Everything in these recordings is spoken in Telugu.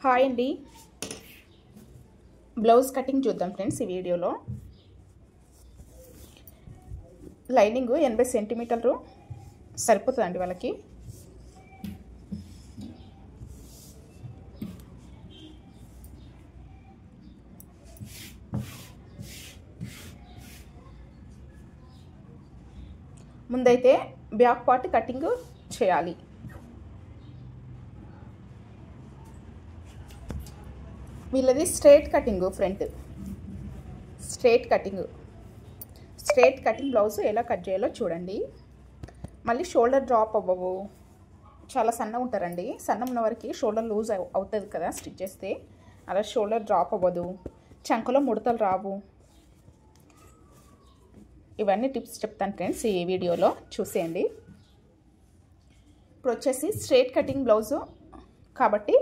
హాయ్ అండి. బ్లౌజ్ కటింగ్ చూద్దాం ఫ్రెండ్స్. ఈ వీడియోలో లైనింగ్ 80 సెంటీమీటర్లు సరిపోతుందండి వాళ్ళకి. ముందైతే బ్యాక్ పార్ట్ కటింగ్ చేయాలి. వీళ్ళది straight cutting, front straight cutting blouse ఎలా కట్ చేయాలో చూడండి. మళ్ళీ షోల్డర్ డ్రాప్ అవ్వవు, చాలా సన్నగా ఉంటారండి. సన్న ఉన్న వరకు షోల్డర్ లూజ్ అవుతుంది కదా స్టిచ్ చేస్తే, అలా షోల్డర్ డ్రాప్ అవ్వదు, చంకలో ముడతలు రావు. ఇవన్నీ టిప్స్ చెప్తాను ఫ్రెండ్స్ ఈ వీడియోలో, చూసేయండి. ఇప్పుడు వచ్చేసి స్ట్రైట్ కటింగ్ బ్లౌజు కాబట్టి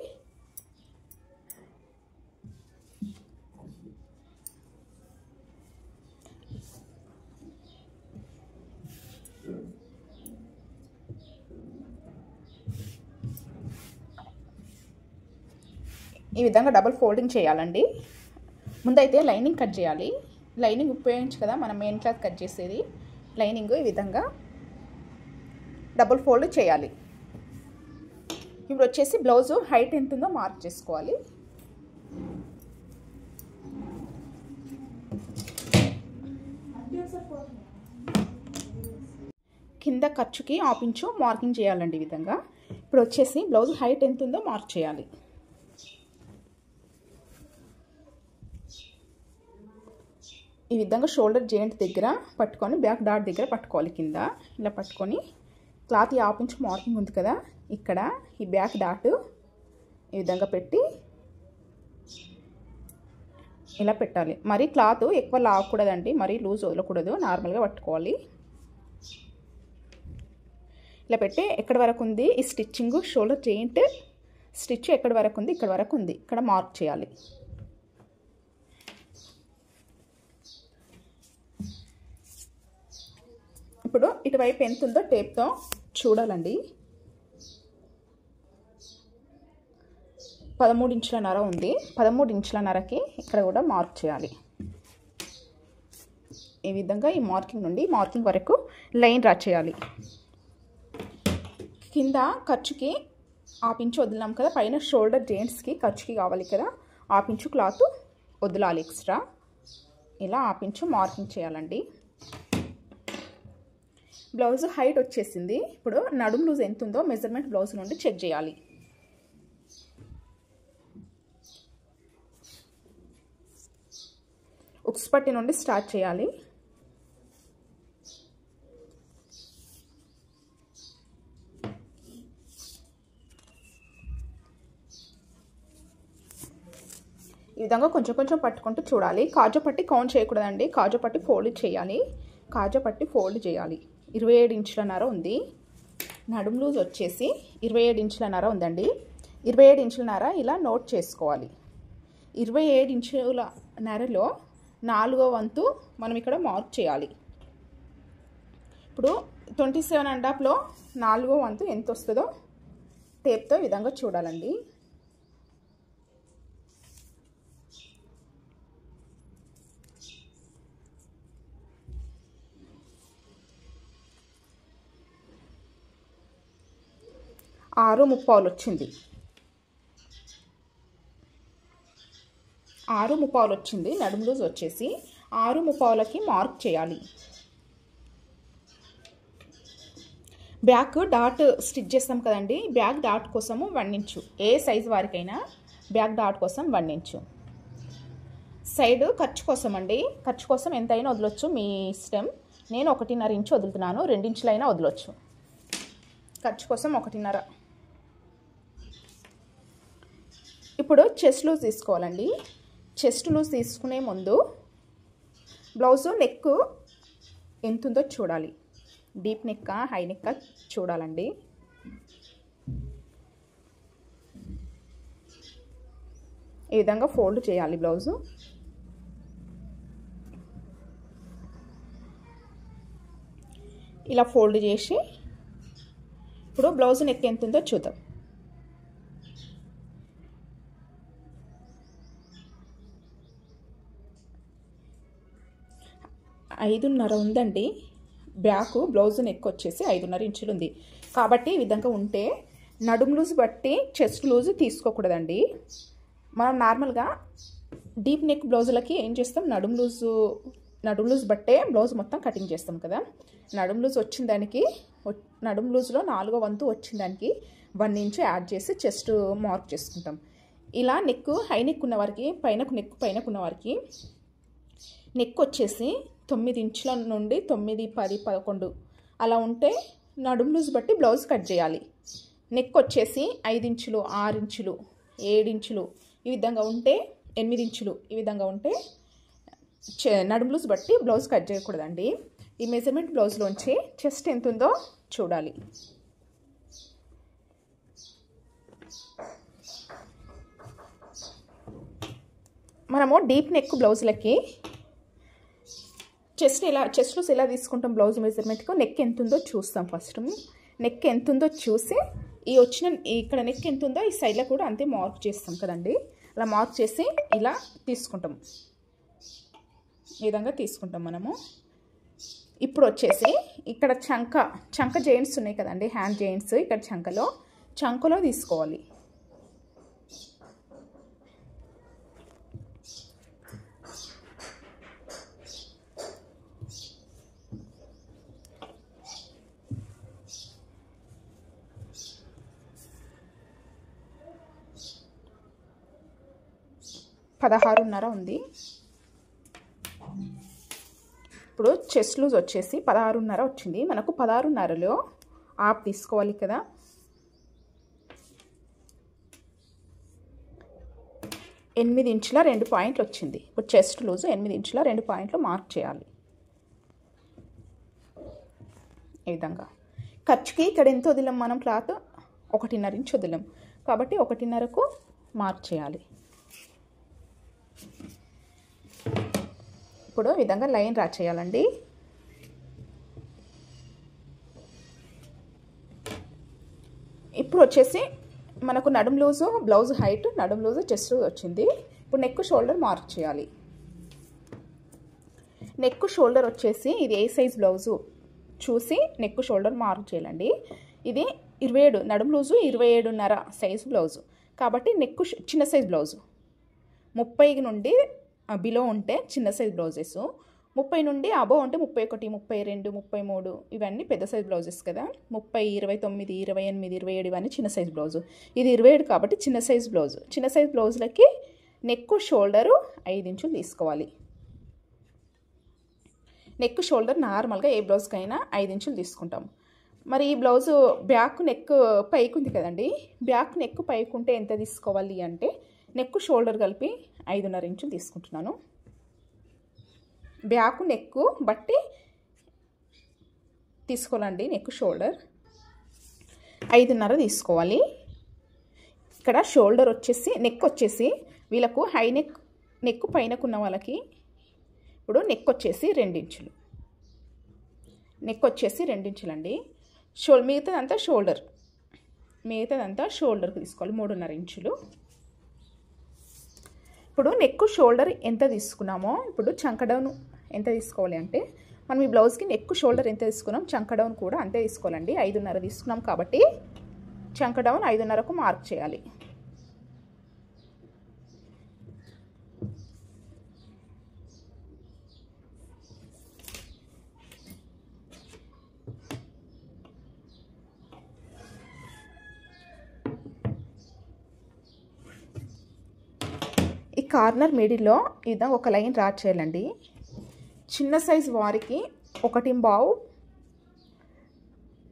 ఈ విధంగా డబుల్ ఫోల్డింగ్ చేయాలండి. ముందైతే లైనింగ్ కట్ చేయాలి. లైనింగ్ ఉపయోగించి కదా మనం మెయిన్ క్లాత్ కట్ చేసేది. లైనింగ్ ఈ విధంగా డబుల్ ఫోల్డ్ చేయాలి. ఇప్పుడు వచ్చేసి బ్లౌజు హైట్ ఎంత ఉందో మార్క్ చేసుకోవాలి. కింద ఖర్చుకి 1/2 ఇంచు మార్కింగ్ చేయాలండి ఈ విధంగా. ఇప్పుడు వచ్చేసి బ్లౌజ్ హైట్ ఎంత ఉందో మార్క్ చేయాలి. ఈ విధంగా షోల్డర్ జాయింట్ దగ్గర పట్టుకొని బ్యాక్ డాట్ దగ్గర పట్టుకోవాలి. కింద ఇలా పట్టుకొని క్లాత్ 1/2 ఇంచు మార్కింగ్ ఉంది కదా, ఇక్కడ ఈ బ్యాక్ డాట్ ఈ విధంగా పెట్టి ఇలా పెట్టాలి. మరి క్లాత్ ఎక్కువ లాగకూడదండి, మరీ లూజ్ వదలకూడదు, నార్మల్గా పట్టుకోవాలి. ఇలా పెట్టి ఎక్కడి వరకు ఉంది ఈ స్టిచ్చింగ్, షోల్డర్ జాయింట్ స్టిచ్ ఎక్కడి వరకు ఉంది, ఇక్కడ వరకు ఉంది, ఇక్కడ మార్క్ చేయాలి. ఇప్పుడు ఇటువైపు ఎంత ఉందో టేప్తో చూడాలండి. 13 ఇంచులన్నర ఉంది. 13 ఇంచులన్నరకి ఇక్కడ కూడా మార్క్ చేయాలి. ఈ విధంగా ఈ మార్కింగ్ నుండి మార్కింగ్ వరకు లైన్ డ్రా చేయాలి. కింద ఖర్చుకి 1/2 ఇంచు వదిలినాం కదా, పైన షోల్డర్ జాయింట్స్కి ఖర్చుకి కావాలి కదా, 1/2 ఇంచు క్లాత్ వదలాలి ఎక్స్ట్రా. ఇలా 1/2 ఇంచు మార్కింగ్ చేయాలండి. బ్లౌజ్ హైట్ వచ్చేసింది. ఇప్పుడు నడుము లూజ్ ఎంత ఉందో మెజర్మెంట్ బ్లౌజ్ నుండి చెక్ చేయాలి. ఉక్స్ పట్టి నుండి స్టార్ట్ చేయాలి. ఈ విధంగా కొంచెం కొంచెం పట్టుకుంటూ చూడాలి. కాజా పట్టి కౌంట్ చేయకూడదండి, కాజా పట్టి ఫోల్డ్ చేయాలి. కాజా పట్టి ఫోల్డ్ చేయాలి. 27 ఇంచులన్నర ఉంది. నడుము లూజ్ వచ్చేసి 27 ఇంచులన్నర ఉందండి. 27 ఇంచులన్నర ఇలా నోట్ చేసుకోవాలి. 27 ఇంచులన్నరలో 4వ వంతు మనం ఇక్కడ మార్క్ చేయాలి. ఇప్పుడు 27.5లో 4వ వంతు ఎంత వస్తుందో టేప్తో ఈ విధంగా చూడాలండి. ఆరు ముప్పావులు వచ్చింది. 6:35 వచ్చింది. నడుము లూజ్ వచ్చేసి 6:35కి మార్క్ చేయాలి. బ్యాక్ డాట్ స్టిచ్ చేస్తాం కదండి, బ్యాక్ డాట్ కోసము 1 ఇంచు, ఏ సైజు వారికైనా బ్యాక్ డాట్ కోసం 1 ఇంచు. సైడ్ ఖర్చు కోసం అండి, ఖర్చు కోసం ఎంతైనా వదలొచ్చు, మీ ఇష్టం. నేను 1.5 ఇంచు వదులుతున్నాను, 2 ఇంచులైనా వదలొచ్చు. ఖర్చు కోసం 1.5. ఇప్పుడు చెస్ట్ లూజ్ తీసుకోవాలండి. చెస్ట్ లూజ్ తీసుకునే ముందు బ్లౌజు నెక్ ఎంత ఉందో చూడాలి. డీప్ నెక్ హై నెక్ చూడాలండి. ఈ విధంగా ఫోల్డ్ చేయాలి బ్లౌజు. ఇలా ఫోల్డ్ చేసి ఇప్పుడు బ్లౌజ్ నెక్ ఎంత ఉందో చూద్దాం. 5.5 ఉందండి. బ్యాక్ బ్లౌజ్ నెక్ వచ్చేసి 5.5 ఇంచులు ఉంది. కాబట్టి ఈ విధంగా ఉంటే నడుము లూజ్ బట్టి చెస్ట్ లూజ్ తీసుకోకూడదండి. మనం నార్మల్గా డీప్ నెక్ బ్లౌజులకి ఏం చేస్తాం, నడుము లూజ్ బట్టే బ్లౌజ్ మొత్తం కటింగ్ చేస్తాం కదా. నడుము లూజ్ వచ్చిన దానికి, నడుము లూజ్లో 4వ వంతు వచ్చిన దానికి 1 ఇంచు యాడ్ చేసి చెస్ట్ మార్క్ చేసుకుంటాం. ఇలా నెక్ హై నెక్ ఉన్న వారికి, పైనకు ఉన్న వారికి నెక్ వచ్చేసి 9 ఇంచుల నుండి 9, 10, 11 అలా ఉంటే నడుము లూజ్ బట్టి బ్లౌజ్ కట్ చేయాలి. నెక్ వచ్చేసి 5 ఇంచులు, 6 ఇంచులు, 7 ఇంచులు ఈ విధంగా ఉంటే, 8 ఇంచులు ఈ విధంగా ఉంటే నడుము లూజ్ బట్టి బ్లౌజ్ కట్ చేయకూడదండి. ఈ మెజర్మెంట్ బ్లౌజ్లోంచి చెస్ట్ ఎంత ఉందో చూడాలి. మనము డీప్ నెక్ బ్లౌజులకి చెస్ట్ లూజ్ ఎలా తీసుకుంటాం, బ్లౌజ్ మెజర్మెంట్కు నెక్ ఎంత ఉందో చూస్తాం. ఫస్ట్ నెక్ ఎంత ఉందో చూసి ఇక్కడ నెక్ ఎంత ఉందో ఈ సైడ్లో కూడా అంతే మార్క్ చేస్తాం కదండి. అలా మార్క్ చేసి ఇలా తీసుకుంటాం, ఈ విధంగా తీసుకుంటాం మనము. ఇప్పుడు వచ్చేసి ఇక్కడ చంక జాయింట్స్ ఉన్నాయి కదండి, హ్యాండ్ జాయింట్స్. ఇక్కడ చంకలో తీసుకోవాలి. పదహారున్నర ఉంది. ఇప్పుడు చెస్ట్ లూజ్ వచ్చేసి 16.5 వచ్చింది. మనకు 16.5లో ఆఫ్ తీసుకోవాలి కదా. ఎనిమిది ఇంచుల 2 పాయింట్లు వచ్చింది. ఇప్పుడు చెస్ట్ లూజ్ 8 ఇంచుల 2 పాయింట్లు మార్క్ చేయాలి. ఈ విధంగా ఖర్చుకి ఇక్కడ ఎంత వదిలాం మనం, క్లాత్ 1.5 ఇంచు వదిలాం కాబట్టి 1.5కు మార్క్ చేయాలి. ఇప్పుడు ఈ విధంగా లైన్ డ్రా చేయాలండి. ఇప్పుడు వచ్చేసి మనకు నడుము లూజు, బ్లౌజ్ హైట్, నడుము లూజు, చెస్ట్ లూజ్ వచ్చింది. ఇప్పుడు నెక్ షోల్డర్ మార్క్ చేయాలి. నెక్ షోల్డర్ వచ్చేసి ఇది ఏ సైజ్ బ్లౌజు చూసి నెక్ షోల్డర్ మార్క్ చేయాలండి. ఇది 27, నడుము లూజు 27.5 సైజు బ్లౌజు కాబట్టి నెక్ చిన్న సైజ్ బ్లౌజు. 30 నుండి బిలో ఉంటే చిన్న సైజ్ బ్లౌజెస్, 30 నుండి అబోవ్ ఉంటే 31, 32, 33 ఇవన్నీ పెద్ద సైజ్ బ్లౌజెస్ కదా. 30, 29, 28, 27 ఇవన్నీ చిన్న సైజ్ బ్లౌజు. ఇది 27 కాబట్టి చిన్న సైజ్ బ్లౌజు. చిన్న సైజ్ బ్లౌజులకి నెక్ షోల్డరు 5 ఇంచులు తీసుకోవాలి. నెక్ షోల్డర్ నార్మల్గా ఏ బ్లౌజ్కైనా 5 ఇంచులు తీసుకుంటాం. మరి ఈ బ్లౌజు బ్యాక్ నెక్ పైకి ఉంది కదండి. బ్యాక్ నెక్ పైకి ఉంటే ఎంత తీసుకోవాలి అంటే నెక్ షోల్డర్ కలిపి 5.5 ఇంచులు తీసుకుంటున్నాను. బ్యాక్ నెక్ బట్టి తీసుకోవాలండి. నెక్ షోల్డర్ 5.5 తీసుకోవాలి. ఇక్కడ షోల్డర్ వచ్చేసి, నెక్ వచ్చేసి వీళ్ళకు హై నెక్ పైనకున్న వాళ్ళకి ఇప్పుడు నెక్ వచ్చేసి 2 ఇంచులు. నెక్ వచ్చేసి 2 ఇంచులు అండి. మిగతాదంతా షోల్డర్కి తీసుకోవాలి 3.5 ఇంచులు. ఇప్పుడు నెక్ షోల్డర్ ఎంత తీసుకున్నామో ఇప్పుడు చంక డౌన్ ఎంత తీసుకోవాలి అంటే మనం ఈ బ్లౌజ్కి నెక్ షోల్డర్ ఎంత తీసుకున్నాం, చంక డౌన్ కూడా అంతే తీసుకోవాలండి. 5.5 తీసుకున్నాం కాబట్టి చంక డౌన్ 5.5కు మార్క్ చేయాలి. ఈ కార్నర్ మిడిల్లో ఈ విధంగా ఒక లైన్ డ్రా చేయాలండి. చిన్న సైజ్ వారికి 1.5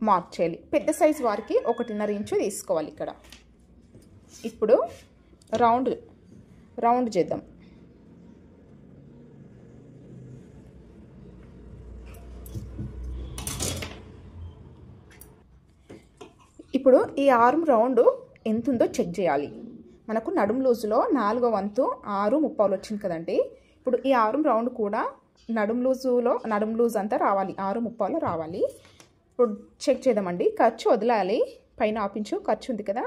మార్క్ చేయాలి. పెద్ద సైజ్ వారికి 1.5 ఇంచు తీసుకోవాలి ఇక్కడ. ఇప్పుడు రౌండ్ చేద్దాం. ఇప్పుడు ఈ ఆర్మ్ రౌండ్ ఎంత ఉందో చెక్ చేయాలి. మనకు నడుము లూజులో 4వ వంతు 6.75 వచ్చింది కదండి. ఇప్పుడు ఈ ఆర్మ్ రౌండ్ కూడా నడుము లూజ్ అంతా రావాలి, 6.35 రావాలి. ఇప్పుడు చెక్ చేద్దామండి. ఖర్చు వదలాలి, పైన ఆపించు ఖర్చు ఉంది కదా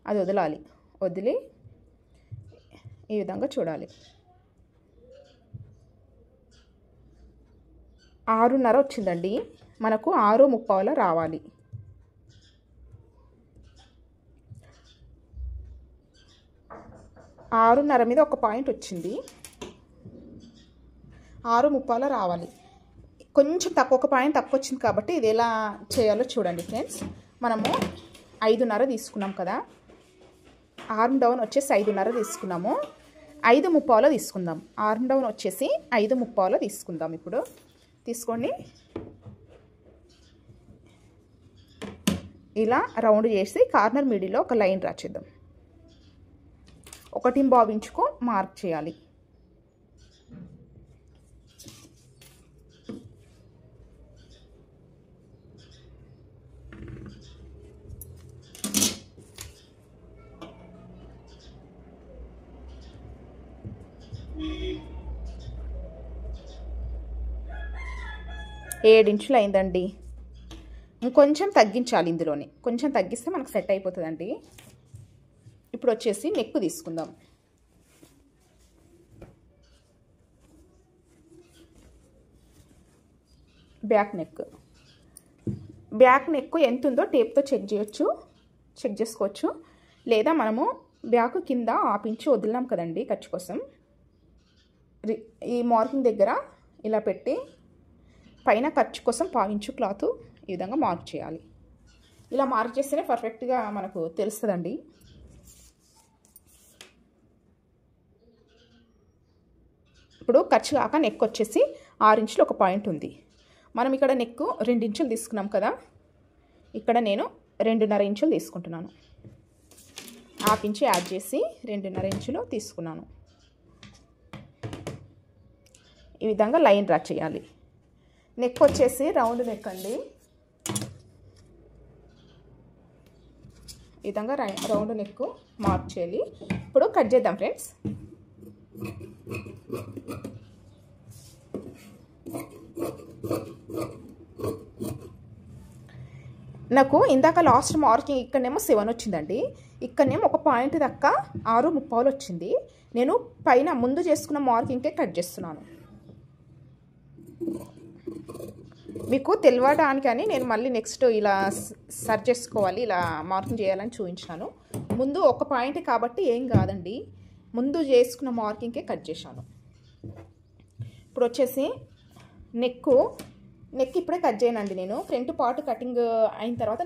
అది వదిలి ఈ విధంగా చూడాలి. 6:30 వచ్చిందండి. మనకు 6:30 రావాలి. 6:30 మీద ఒక పాయింట్ వచ్చింది. 6:30 రావాలి. కొంచెం తక్కువ, ఒక పాయింట్ తక్కువ వచ్చింది కాబట్టి ఇది ఎలా చేయాలో చూడండి ఫ్రెండ్స్. మనము 5:30 తీసుకున్నాం కదా, ఆర్మ్ డౌన్ వచ్చేసి 5:30 తీసుకున్నాము. 5:30 తీసుకుందాం. ఆర్మ్ డౌన్ వచ్చేసి 5:30 తీసుకుందాం. ఇప్పుడు తీసుకోండి, ఇలా రౌండ్ చేసి కార్నర్ మిడిల్లో ఒక లైన్ డ్రా చేద్దాం. 1.5 ఇంచుకు మార్క్ చేయాలి. ఏడు ఇంచులు అయిందండి. ఇంకొంచెం తగ్గించాలి, ఇందులోనే కొంచెం తగ్గిస్తే మనకు సెట్ అయిపోతుందండి. ఇప్పుడు వచ్చేసి నెక్ తీసుకుందాం. బ్యాక్ నెక్ ఎంత ఉందో టేప్తో చెక్ చేసుకోవచ్చు. లేదా మనము బ్యాక్ కింద 1/2 ఇంచు వదిలినాం కదండి ఖర్చు కోసం, ఈ మార్కింగ్ దగ్గర ఇలా పెట్టి పైన ఖర్చు కోసం 1/2 ఇంచు క్లాత్ ఈ విధంగా మార్క్ చేయాలి. ఇలా మార్క్ చేస్తేనే పర్ఫెక్ట్గా మనకు తెలుస్తుందండి. ఇప్పుడు ఖర్చు కాక నెక్ వచ్చేసి 6 ఇంచులు ఒక పాయింట్ ఉంది. మనం ఇక్కడ నెక్ 2 ఇంచులు తీసుకున్నాం కదా, ఇక్కడ నేను 2.5 ఇంచులు తీసుకుంటున్నాను. 1/2 ఇంచు యాడ్ చేసి 2.5 ఇంచులు తీసుకున్నాను. ఈ విధంగా లైన్ డ్రా చేయాలి. నెక్ వచ్చేసి రౌండ్ నెక్ అండి. ఈ విధంగా రౌండ్ నెక్ మార్క్ చేయాలి. ఇప్పుడు కట్ చేద్దాం ఫ్రెండ్స్. నాకు ఇందాక లాస్ట్ మార్కింగ్ ఇక్కడనేమో 7 వచ్చిందండి, ఇక్కడనేమో ఒక పాయింట్ దాకా 6:30 వచ్చింది. నేను పైన ముందు చేసుకున్న మార్కింగ్కే కట్ చేస్తున్నాను. మీకు తెలియడానికి అని నేను మళ్ళీ నెక్స్ట్ ఇలా సర్చ్ చేసుకోవాలి, ఇలా మార్కింగ్ చేయాలని చూపించాను. ముందు ఒక పాయింట్ కాబట్టి ఏం కాదండి, ముందు చేసుకున్న మార్కింగ్కే కట్ చేశాను. ఇప్పుడు వచ్చేసి నెక్ ఇప్పుడే కట్ చేయనండి. నేను ఫ్రంట్ పార్ట్ కటింగ్ అయిన తర్వాత